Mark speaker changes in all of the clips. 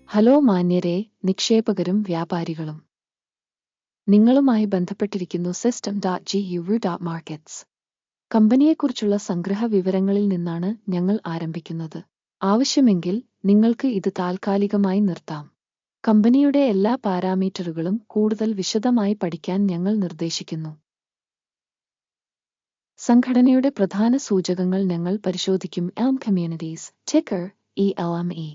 Speaker 1: Hello മാന്യരെ, നിക്ഷേപകരും വ്യാപാരികളും. നിങ്ങളുമായി ബന്ധപ്പെട്ടിരിക്കുന്നു system.guru.markets. കമ്പനിയെക്കുറിച്ചുള്ള സംഗ്രഹ വിവരങ്ങളിൽ നിന്നാണ് ഞങ്ങൾ ആരംഭിക്കുന്നത്. ആവശ്യമെങ്കിൽ നിങ്ങൾക്ക് ഇത് താൽക്കാലികമായി നിർത്താം. കമ്പനിയുടെ എല്ലാ പാരാമീറ്ററുകളും കൂടുതൽ വിശദമായി പഠിക്കാൻ ഞങ്ങൾ നിർദ്ദേശിക്കുന്നു. സംഘടനയുടെ പ്രധാന സൂചകങ്ങൾ ഞങ്ങൾ പരിശോധിക്കും. Elm communities, ticker ELME.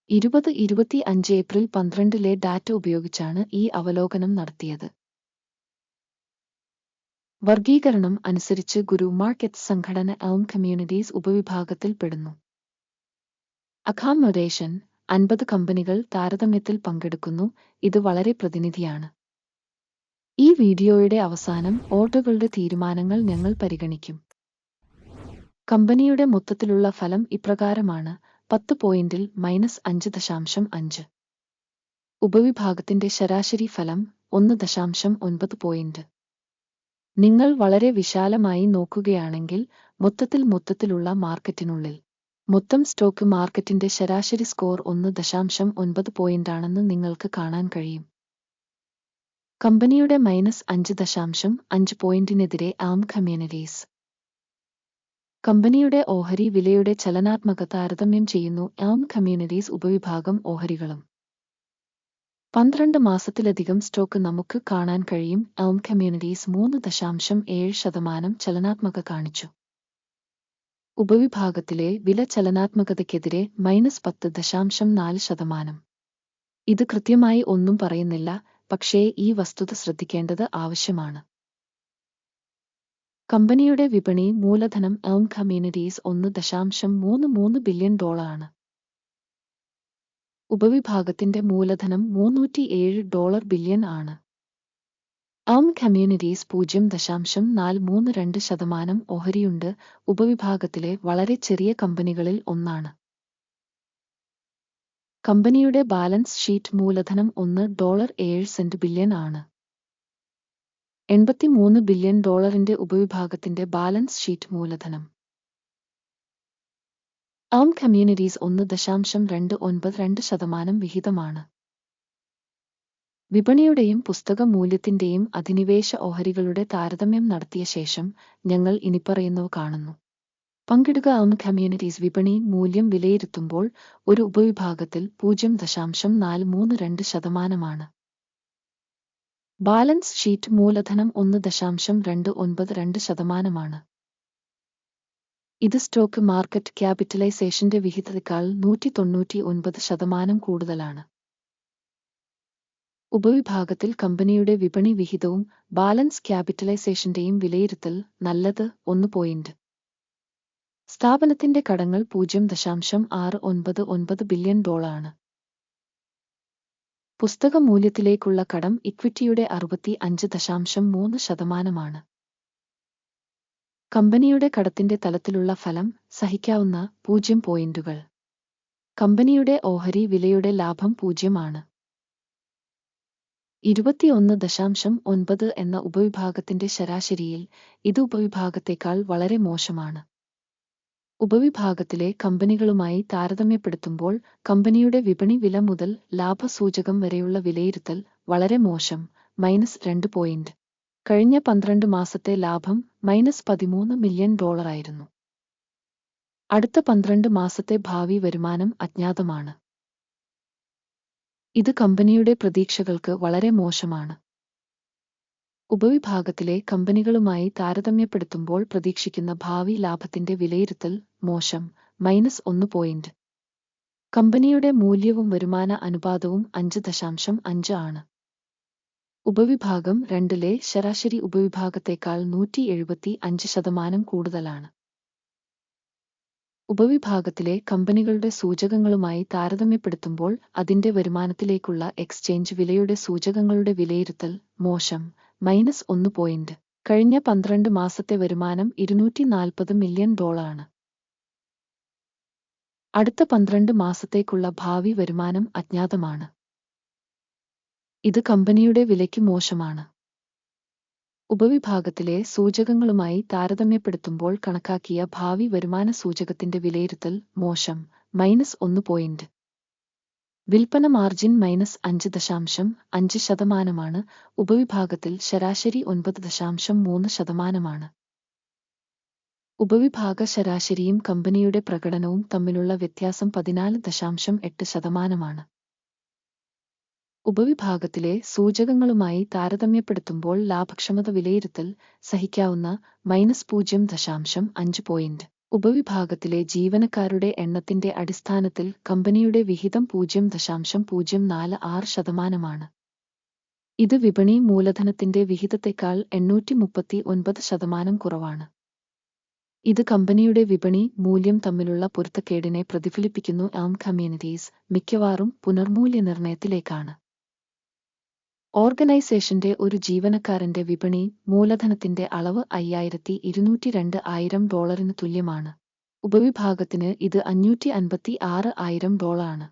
Speaker 1: 2025 April 12 data ഉപയോഗിച്ചാണ് ഈ അവലോകനം നടത്തിയത്. വർഗീകരണം അനുസരിച്ച് ഗുരു മാർക്കറ്റ്സ് സംഘടന എൽം കമ്മ്യൂണിറ്റീസ് ഉപവിഭാഗത്തിൽ പെടുന്നു. അക്കോമഡേഷൻ 50 കമ്പനികൾ താരതമ്യത്തിൽ പങ്കെടുക്കുന്നു. ഇത് വളരെ പ്രതിനിധിയാണ്. ഈ വീഡിയോയുടെ അവസാനം ഓർഡറുകളുടെ തീരുമാനങ്ങൾ ഞങ്ങൾ പരിഗണിക്കും. കമ്പനിയുടെ മൊത്തത്തിലുള്ള ഫലം ഇപ്രകാരമാണ്: 10 പോയിന്റിൽ -5.5. ഉപവിഭാഗത്തിന്റെ ശരാശരി ഫലം 1.9 പോയിന്റ്. നിങ്ങൾ വളരെ വിശാലമായി നോക്കുകയാണെങ്കിൽ മൊത്തത്തിലുള്ള മാർക്കറ്റിനുള്ളിൽ മൊത്തം സ്റ്റോക്ക് മാർക്കറ്റിന്റെ ശരാശരി സ്കോർ 1.9 പോയിന്റാണെന്ന് നിങ്ങൾക്ക് കാണാൻ കഴിയും. കമ്പനിയുടെ -5.5 പോയിന്റിനെതിരെ എൽം കമ്മ്യൂണിറ്റീസ് കമ്പനിയുടെ ഓഹരി വിലയുടെ ചലനാത്മകത താരതമ്യം ചെയ്യുന്നു. എൽം കമ്മ്യൂണിറ്റീസ് ഉപവിഭാഗം ഓഹരികളും 12 മാസത്തിലധികം സ്റ്റോക്ക് നമുക്ക് കാണാൻ കഴിയും. എൽം കമ്മ്യൂണിറ്റീസ് 3.7% ചലനാത്മകത കാണിച്ചു. ഉപവിഭാഗത്തിലെ വില ചലനാത്മകതയ്ക്കെതിരെ -10.4%. ഇത് കൃത്യമായി ഒന്നും പറയുന്നില്ല, പക്ഷേ ഈ വസ്തുത ശ്രദ്ധിക്കേണ്ടത് ആവശ്യമാണ്. കമ്പനിയുടെ വിപണി മൂലധനം എൽം കമ്മ്യൂണിറ്റീസ് $1.33 ബില്യൺ ആണ്. ഉപവിഭാഗത്തിന്റെ മൂലധനം $307 ബില്യൺ ആണ്. Elm communities 0.432% ഓഹരിയുണ്ട്. ഉപവിഭാഗത്തിലെ വളരെ ചെറിയ കമ്പനികളിൽ ഒന്നാണ്. കമ്പനിയുടെ ബാലൻസ് ഷീറ്റ് മൂലധനം $1.7 ബില്യൺ ആണ്. $83 ബില്യൺ ഉപവിഭാഗത്തിന്റെ ബാലൻസ് ഷീറ്റ് മൂലധനം. Elm communities 1.292% വിഹിതമാണ്. വിപണിയുടെയും പുസ്തക മൂല്യത്തിന്റെയും അധിനിവേശ ഓഹരികളുടെ താരതമ്യം നടത്തിയ ശേഷം ഞങ്ങൾ ഇനിപ്പറയുന്നവ കാണുന്നു. പങ്കിടുക. എൽം കമ്മ്യൂണിറ്റീസ് വിപണി മൂല്യം വിലയിരുത്തുമ്പോൾ ഒരു ഉപവിഭാഗത്തിൽ 0.432%. ബാലൻസ് ഷീറ്റ് മൂലധനം 1.292%. ഇത് സ്റ്റോക്ക് മാർക്കറ്റ് ക്യാപിറ്റലൈസേഷന്റെ വിഹിതത്തേക്കാൾ 199% കൂടുതലാണ്. ഉപവിഭാഗത്തിൽ കമ്പനിയുടെ വിപണി വിഹിതവും ബാലൻസ് ക്യാപിറ്റലൈസേഷന്റെയും വിലയിരുത്തൽ നല്ലത്. 1 പോയിന്റ്. സ്ഥാപനത്തിന്റെ കടങ്ങൾ $0.699 ബില്യൺ ആണ്. പുസ്തക മൂല്യത്തിലേക്കുള്ള കടം ഇക്വിറ്റിയുടെ 65.3%. കമ്പനിയുടെ കടത്തിന്റെ തലത്തിലുള്ള ഫലം സഹിക്കാവുന്ന 0 പോയിന്റുകൾ. കമ്പനിയുടെ ഓഹരി വിലയുടെ ലാഭം 0 ആണ്. 21.9 എന്ന ഉപവിഭാഗത്തിന്റെ ശരാശരിയിൽ ഇത് ഉപവിഭാഗത്തേക്കാൾ വളരെ മോശമാണ്. ഉപവിഭാഗത്തിലെ കമ്പനികളുമായി താരതമ്യപ്പെടുത്തുമ്പോൾ കമ്പനിയുടെ വിപണി വില മുതൽ ലാഭസൂചകം വരെയുള്ള വിലയിരുത്തൽ വളരെ മോശം. -2 പോയിന്റ്. കഴിഞ്ഞ 12 മാസത്തെ ലാഭം -$13 മില്യൺ ആയിരുന്നു. അടുത്ത 12 മാസത്തെ ഭാവി വരുമാനം അജ്ഞാതമാണ്. ഇത് കമ്പനിയുടെ പ്രതീക്ഷകൾക്ക് വളരെ മോശമാണ്. ഉപവിഭാഗത്തിലെ കമ്പനികളുമായി താരതമ്യപ്പെടുത്തുമ്പോൾ പ്രതീക്ഷിക്കുന്ന ഭാവി ലാഭത്തിന്റെ വിലയിരുത്തൽ മോശം. -1 പോയിന്റ്. കമ്പനിയുടെ മൂല്യവും വരുമാന അനുപാതവും 5.5 ആണ്. ഉപവിഭാഗം 2 ശരാശരി ഉപവിഭാഗത്തേക്കാൾ 175% കൂടുതലാണ്. ഉപവിഭാഗത്തിലെ കമ്പനികളുടെ സൂചകങ്ങളുമായി താരതമ്യപ്പെടുത്തുമ്പോൾ അതിന്റെ വരുമാനത്തിലേക്കുള്ള എക്സ്ചേഞ്ച് വിലയുടെ സൂചകങ്ങളുടെ വിലയിരുത്തൽ മോശം. -1 പോയിന്റ്. കഴിഞ്ഞ 12 മാസത്തെ വരുമാനം $240 മില്യൺ ആണ്. അടുത്ത 12 മാസത്തേക്കുള്ള ഭാവി വരുമാനം അജ്ഞാതമാണ്. ഇത് കമ്പനിയുടെ വിലയ്ക്ക് മോശമാണ്. ഉപവിഭാഗത്തിലെ സൂചകങ്ങളുമായി താരതമ്യപ്പെടുത്തുമ്പോൾ കണക്കാക്കിയ ഭാവി വരുമാന സൂചകത്തിന്റെ വിലയിരുത്തൽ മോശം. -1 പോയിന്റ്. വിൽപ്പന മാർജിൻ -5.5%, ഉപവിഭാഗത്തിൽ ശരാശരി 9.3%. ഉപവിഭാഗ ശരാശരിയും കമ്പനിയുടെ പ്രകടനവും തമ്മിലുള്ള വ്യത്യാസം 14.8%. ഉപവിഭാഗത്തിലെ സൂചകങ്ങളുമായി താരതമ്യപ്പെടുത്തുമ്പോൾ ലാഭക്ഷമത വിലയിരുത്തൽ സഹിക്കാവുന്ന -0.5 പോയിന്റ്. ഉപവിഭാഗത്തിലെ ജീവനക്കാരുടെ എണ്ണത്തിന്റെ അടിസ്ഥാനത്തിൽ കമ്പനിയുടെ വിഹിതം 0.046%. ഇത് വിപണി മൂലധനത്തിന്റെ വിഹിതത്തെക്കാൾ 839% കുറവാണ്. ഇത് കമ്പനിയുടെ വിപണി മൂല്യം തമ്മിലുള്ള പൊരുത്തക്കേടിനെ പ്രതിഫലിപ്പിക്കുന്നു. എൽം കമ്മ്യൂണിറ്റീസ് മിക്കവാറും പുനർമൂല്യനിർണയത്തിലേക്കാണ്. ഓർഗനൈസേഷന്റെ ഒരു ജീവനക്കാരന്റെ വിപണി മൂലധനത്തിന്റെ അളവ് $5,202,000 തുല്യമാണ്. ഉപവിഭാഗത്തിന് ഇത് $556,000 ആണ്.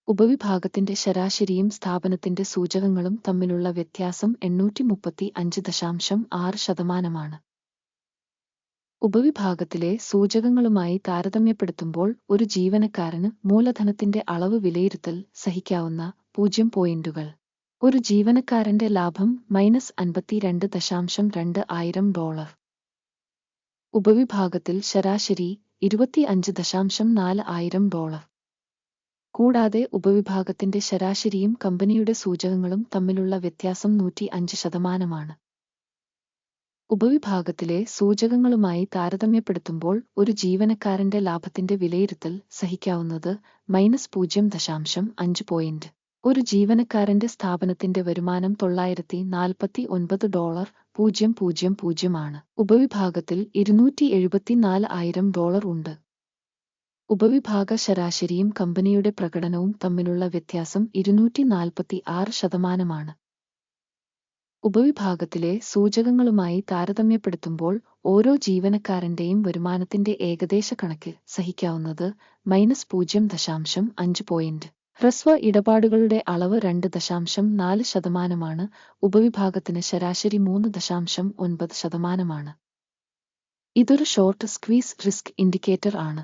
Speaker 1: ഉപവിഭാഗത്തിന്റെ ശരാശരിയും സ്ഥാപനത്തിന്റെ സൂചകങ്ങളും തമ്മിലുള്ള വ്യത്യാസം 835.6%. ഉപവിഭാഗത്തിലെ സൂചകങ്ങളുമായി താരതമ്യപ്പെടുത്തുമ്പോൾ ഒരു ജീവനക്കാരന് മൂലധനത്തിന്റെ അളവ് വിലയിരുത്തൽ സഹിക്കാവുന്ന 0 പോയിന്റുകൾ. ഒരു ജീവനക്കാരന്റെ ലാഭം -$52,200,000. ഉപവിഭാഗത്തിൽ ശരാശരി $25,400,000. കൂടാതെ ഉപവിഭാഗത്തിന്റെ ശരാശരിയും കമ്പനിയുടെ സൂചകങ്ങളും തമ്മിലുള്ള വ്യത്യാസം 105%. ഉപവിഭാഗത്തിലെ സൂചകങ്ങളുമായി താരതമ്യപ്പെടുത്തുമ്പോൾ ഒരു ജീവനക്കാരന്റെ ലാഭത്തിന്റെ വിലയിരുത്തൽ സഹിക്കാവുന്നത് -0.5 പോയിന്റ്. ഒരു ജീവനക്കാരന്റെ സ്ഥാപനത്തിന്റെ വരുമാനം $949,000 ആണ്. ഉപവിഭാഗത്തിൽ $274,000 ഉണ്ട്. ഉപവിഭാഗ ശരാശരിയും കമ്പനിയുടെ പ്രകടനവും തമ്മിലുള്ള വ്യത്യാസം 246%. ഉപവിഭാഗത്തിലെ സൂചകങ്ങളുമായി താരതമ്യപ്പെടുത്തുമ്പോൾ ഓരോ ജീവനക്കാരന്റെയും വരുമാനത്തിന്റെ ഏകദേശ കണക്ക് സഹിക്കാവുന്നത് -0.5 പോയിന്റ്. ഹ്രസ്വ ഇടപാടുകളുടെ അളവ് 2.4%. ഉപവിഭാഗത്തിന് ശരാശരി 3.9%. ഇതൊരു ഷോർട്ട് സ്ക്വീസ് റിസ്ക് ഇൻഡിക്കേറ്റർ ആണ്.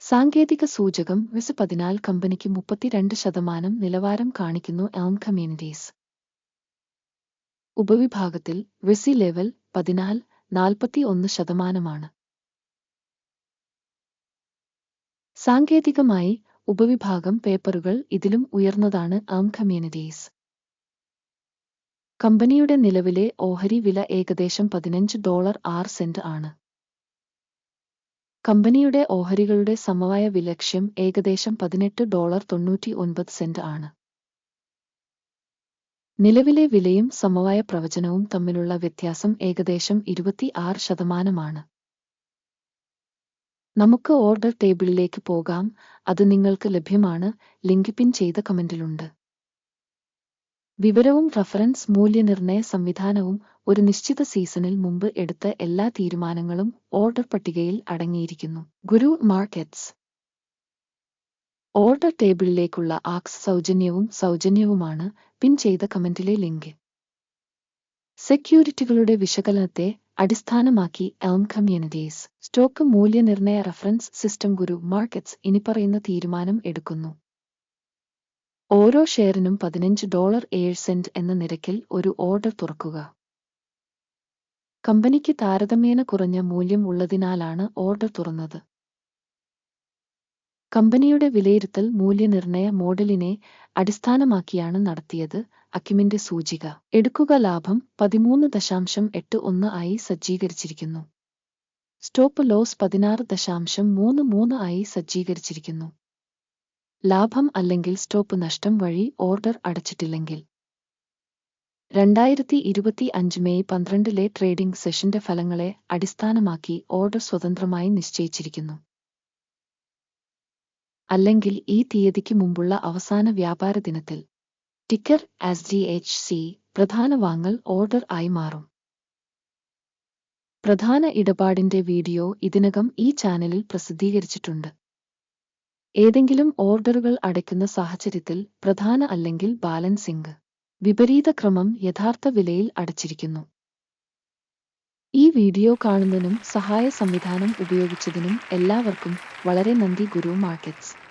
Speaker 1: സാങ്കേതിക സൂചകം WIS14 കമ്പനിക്ക് 32% നിലവാരം കാണിക്കുന്നു. എൽം കമ്മ്യൂണിറ്റീസ് ഉപവിഭാഗത്തിൽ WIS ലെവൽ 14 41%. സാങ്കേതികമായി ഉപവിഭാഗം പേപ്പറുകൾ ഇതിലും ഉയർന്നതാണ്. എൽം കമ്മ്യൂണിറ്റീസ് കമ്പനിയുടെ നിലവിലെ ഓഹരി വില ഏകദേശം $15.06 ആണ്. കമ്പനിയുടെ ഓഹരികളുടെ സമവായ വിലക്ഷ്യം ഏകദേശം $18.99 ആണ്. നിലവിലെ വിലയും സമവായ പ്രവചനവും തമ്മിലുള്ള വ്യത്യാസം ഏകദേശം 26%. നമുക്ക് ഓർഡർ ടേബിളിലേക്ക് പോകാം. അത് നിങ്ങൾക്ക് ലഭ്യമാണ്. ലിങ്ക് പിൻ ചെയ്ത കമന്റിലുണ്ട്. വിവരവും റഫറൻസ് മൂല്യനിർണ്ണയ സംവിധാനവും ഒരു നിശ്ചിത സീസണിൽ മുമ്പ് എടുത്ത എല്ലാ തീരുമാനങ്ങളും ഓർഡർ പട്ടികയിൽ അടങ്ങിയിരിക്കുന്നു. ഗുരു മാർക്കറ്റ്സ് ഓർഡർ ടേബിളിലേക്കുള്ള ആക്സസ് സൗജന്യവുമാണ്. പിൻ ചെയ്ത കമന്റിലെ ലിങ്ക്. സെക്യൂരിറ്റികളുടെ വിശകലനത്തെ അടിസ്ഥാനമാക്കി എൽം കമ്മ്യൂണിറ്റീസ് സ്റ്റോക്ക് മൂല്യനിർണ്ണയ റഫറൻസ് സിസ്റ്റം ഗുരു മാർക്കറ്റ്സ് ഇനിപ്പറയുന്ന തീരുമാനം എടുക്കുന്നു. ഓരോ ഷെയറിനും $15.07 എന്ന നിരക്കിൽ ഒരു ഓർഡർ തുറക്കുക. കമ്പനിക്ക് താരതമ്യേന കുറഞ്ഞ മൂല്യം ഉള്ളതിനാലാണ് ഓർഡർ തുറന്നത്. കമ്പനിയുടെ വിലയിരുത്തൽ മൂല്യനിർണ്ണയ മോഡലിനെ അടിസ്ഥാനമാക്കിയാണ് നടത്തിയത്. അക്യുമിന്റെ സൂചിക എടുക്കുക ലാഭം 13.81 ആയി സജ്ജീകരിച്ചിരിക്കുന്നു. സ്റ്റോപ്പ് ലോസ് 16.33 ആയി സജ്ജീകരിച്ചിരിക്കുന്നു. ലാഭം അല്ലെങ്കിൽ സ്റ്റോപ്പ് നഷ്ടം വഴി ഓർഡർ അടച്ചിട്ടില്ലെങ്കിൽ. 2025 മെയ് 12 ട്രേഡിംഗ് സെഷന്റെ ഫലങ്ങളെ അടിസ്ഥാനമാക്കി ഓർഡർ സ്വതന്ത്രമായി നിശ്ചയിച്ചിരിക്കുന്നു. അല്ലെങ്കിൽ ഈ തീയതിക്ക് മുമ്പുള്ള അവസാന വ്യാപാര ദിനത്തിൽ. ടിക്കർ SGHC പ്രധാന വാങ്ങൽ ഓർഡർ ആയി മാറും. പ്രധാന ഇടപാടിന്റെ വീഡിയോ ഇതിനകം ഈ ചാനലിൽ പ്രസിദ്ധീകരിച്ചിട്ടുണ്ട്. ഏതെങ്കിലും ഓർഡറുകൾ അടയ്ക്കുന്ന സാഹചര്യത്തിൽ പ്രധാന അല്ലെങ്കിൽ ബാലൻസിംഗ് വിപരീത ക്രമം യഥാർത്ഥ വിലയിൽ അടച്ചിരിക്കുന്നു. ഈ വീഡിയോ കാണുന്നതിനും സഹായ സംവിധാനം ഉപയോഗിച്ചതിനും എല്ലാവർക്കും വളരെ നന്ദി. ഗുരു മാർക്കറ്റ്സ്